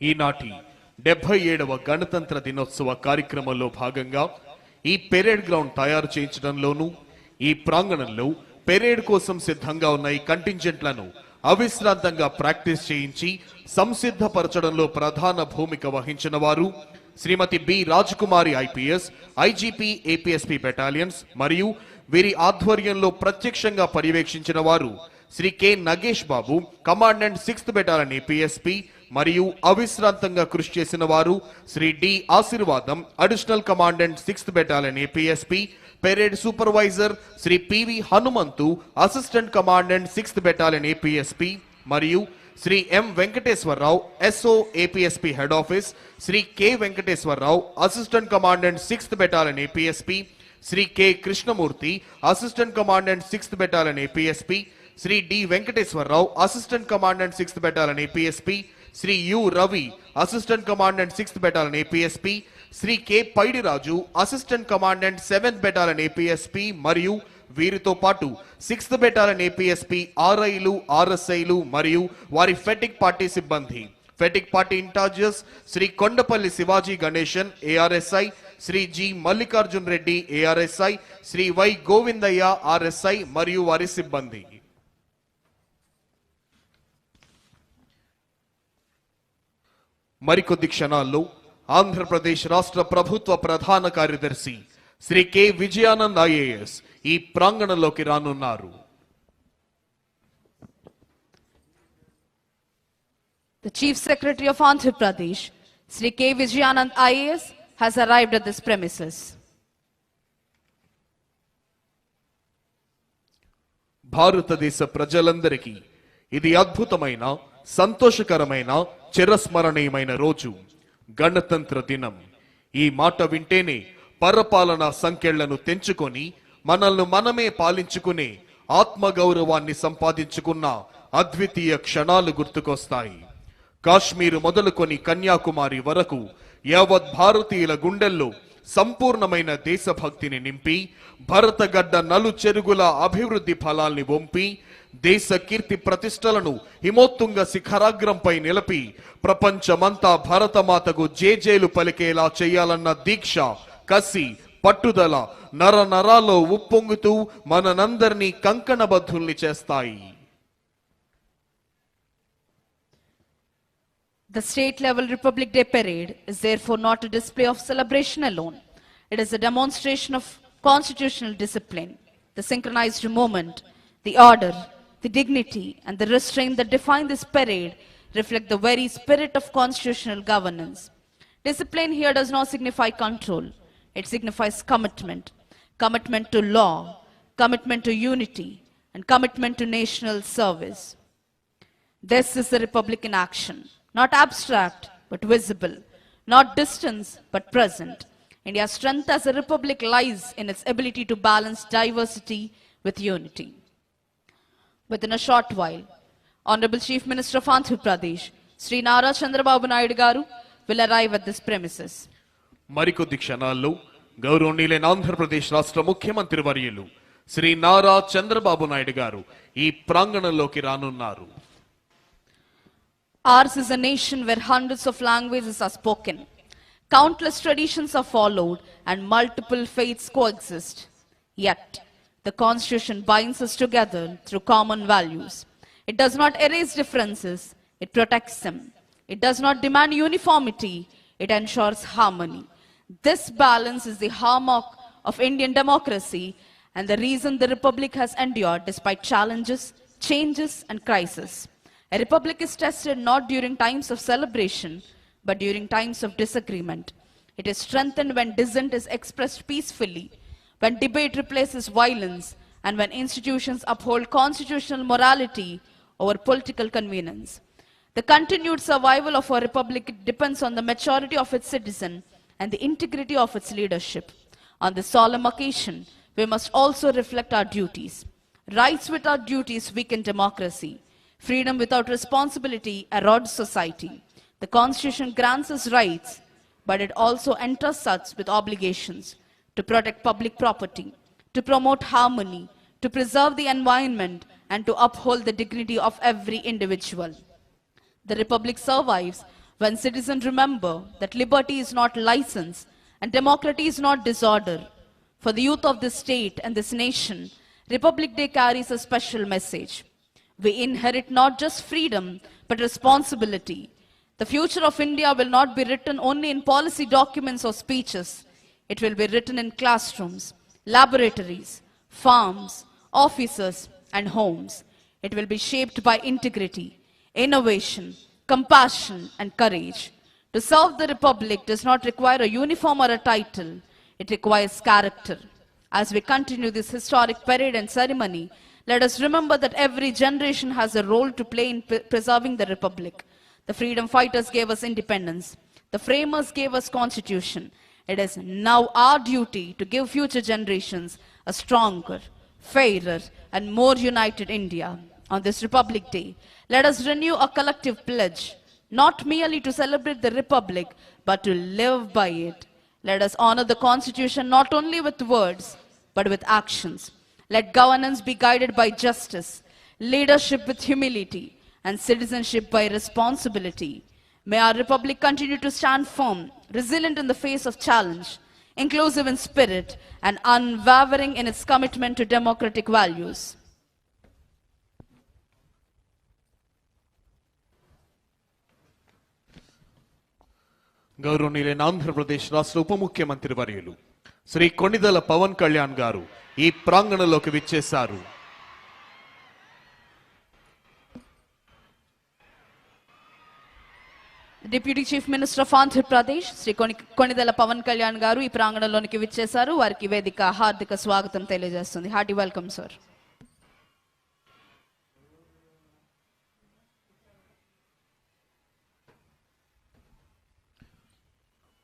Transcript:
ఈనాటి 77వ గణతంత్ర దినోత్సవ కార్యక్రమంలో భాగంగా ఈ పెరేడ్ గ్రౌండ్ తయారు చేయించడంలోనూ ఈ ప్రాంగణంలో పెరేడ్ కోసం సిద్ధంగా ఉన్న ఈ కంటింజెంట్లను అవిశ్రాంతంగా ప్రాక్టీస్ చేయించి సంసిద్ధపరచడంలో ప్రధాన భూమిక వహించిన వారు Shrimati B Rajakumari IPS, IGP APSP battalions మరియు వీరి ఆధ్వర్యంలో ప్రత్యక్షంగా పర్యవేక్షించిన వారు Shri K Nagesh Babu, commandant 6th battalion APSP మరియు అవిశ్రాంతంగా కృషి చేసిన వారు Shri D Ashirvadam, additional commandant 6th battalion APSP, parade supervisor Shri PV Hanumanthu, assistant commandant 6th battalion APSP మరియు Shri M Venkateswara Rao, SO APSP head office, Shri K Venkateswara Rao, assistant commandant 6th battalion APSP, Shri K Krishnamurthy, assistant commandant 6th battalion APSP, Shri D Venkateswararao, assistant commandant 6th battalion APSP, Shri U Ravi, assistant commandant 6th battalion APSP, Shri K Paidiraju, assistant commandant 7th battalion APSP మరియు వీరితో పాటు 6th battalion APSP ఆర్ఐలు, ఆర్ఎస్ఐలు మరియు వారి fatigue party సిబ్బంది. Fatigue party in-charges Shri Kondapalli Shivaji Ganesan, ARSI, Shri G Mallikarjun Reddy, ARSI, Shri Y Govindaiah, RSI మరియు వారి సిబ్బంది. మరికొద్ది క్షణాల్లో ఆంధ్రప్రదేశ్ రాష్ట్ర ప్రభుత్వ ప్రధాన కార్యదర్శి శ్రీ కె విజయానంద్ ఐఏఎస్ ఈ ప్రాంగణంలోకి రానున్నారు. The Chief Secretary of Andhra Pradesh, Sri K. Vijayanand IAS, has arrived at this premises. భారతదేశ ప్రజలందరికీ ఇది అద్భుతమైన, సంతోషకరమైన, చిరస్మరణీయమైన రోజు, గణతంత్ర దినం. ఈ మాట వింటేనే పరపాలన సంకెళ్లను తెంచుకొని మనల్ని మనమే పాలించుకునే ఆత్మగౌరవాన్ని సంపాదించుకున్న అద్వితీయ క్షణాలు గుర్తుకొస్తాయి. కాశ్మీరు మొదలుకొని కన్యాకుమారి వరకు యావత్ భారతీయుల గుండెల్లో సంపూర్ణమైన దేశభక్తిని నింపి భరతగడ్డ నలు చెరుగుల అభివృద్ధి ఫలాల్ని వంపి దేశ కీర్తి ప్రతిష్టలను హిమోత్తుంగ శిఖరాగ్రంపై నిలిపి ప్రపంచమంతా భరతమాతకు జేజేలు పలికేలా చేయాలన్న దీక్ష, కసి, పట్టుదల నర నరాల్లో ఉప్పొంగుతూ మనందరినీ కంకణబద్ధుల్ని చేస్తాయి. The state-level Republic Day parade is therefore not a display of celebration alone. It is a demonstration of constitutional discipline. The synchronized movement, the order, the dignity, and the restraint that define this parade reflect the very spirit of constitutional governance. Discipline here does not signify control. It signifies commitment. Commitment to law, commitment to unity, and commitment to national service. This is the Republic in action. Not abstract, but visible. Not distant, but present. India's strength as a republic lies in its ability to balance diversity with unity. Within a short while, Honorable Chief Minister of Andhra Pradesh, Sri Nara Chandrababu Naidu Garu, will arrive at this premises. మరికొద్ది క్షణాల్లో గౌరవనీయులైన ఆంధ్రప్రదేశ్ రాష్ట్ర ముఖ్యమంత్రి వర్యులు శ్రీ నారా చంద్రబాబు నాయుడు గారు ఈ ప్రాంగణంలోకి రానున్నారు. Ours is a nation where hundreds of languages are spoken, countless traditions are followed, and multiple faiths coexist. Yet, the Constitution binds us together through common values. It does not erase differences, it protects them. It does not demand uniformity, it ensures harmony. This balance is the hallmark of Indian democracy and the reason the Republic has endured despite challenges, changes, and crises. A republic is tested not during times of celebration, but during times of disagreement. It is strengthened when dissent is expressed peacefully, when debate replaces violence, and when institutions uphold constitutional morality over political convenience. The continued survival of our republic depends on the maturity of its citizens and the integrity of its leadership. On this solemn occasion, we must also reflect our duties. Rights without duties weaken democracy. Freedom without responsibility erodes society. The Constitution grants us rights, but it also entrusts us with obligations to protect public property, to promote harmony, to preserve the environment, and to uphold the dignity of every individual. The Republic survives when citizens remember that liberty is not license and democracy is not disorder. For the youth of this state and this nation, Republic Day carries a special message. We inherit not just freedom, but responsibility. The future of India will not be written only in policy documents or speeches. It will be written in classrooms, laboratories, farms, offices, and homes. It will be shaped by integrity, innovation, compassion, and courage. To serve the Republic does not require a uniform or a title. It requires character. As we continue this historic parade and ceremony, let us remember that every generation has a role to play in preserving the Republic. The freedom fighters gave us independence. The framers gave us constitution. It is now our duty to give future generations a stronger, fairer, and more united India. On this Republic Day, let us renew a collective pledge, not merely to celebrate the Republic, but to live by it. Let us honor the Constitution not only with words, but with actions. Let governance be guided by justice, leadership with humility, and citizenship by responsibility. May our Republic continue to stand firm, resilient in the face of challenge, inclusive in spirit, and unwavering in its commitment to democratic values. గౌరవనీయులైన ఆంధ్రప్రదేశ్ రాష్ట్ర ఉప ముఖ్యమంత్రి వర్యులు శ్రీ కొణిదెల పవన్ కళ్యాణ్ గారు ఈ ప్రాంగణంలోకి విచ్చేశారు. Deputy chief minister of Andhra Pradesh Shri Konidela Pawan Kalyan గారు ఈ ప్రాంగణంలోనికి విచ్చేశారు. వారికి వేదిక హార్దిక స్వాగతం తెలియజేస్తుంది. Hearty welcome sir.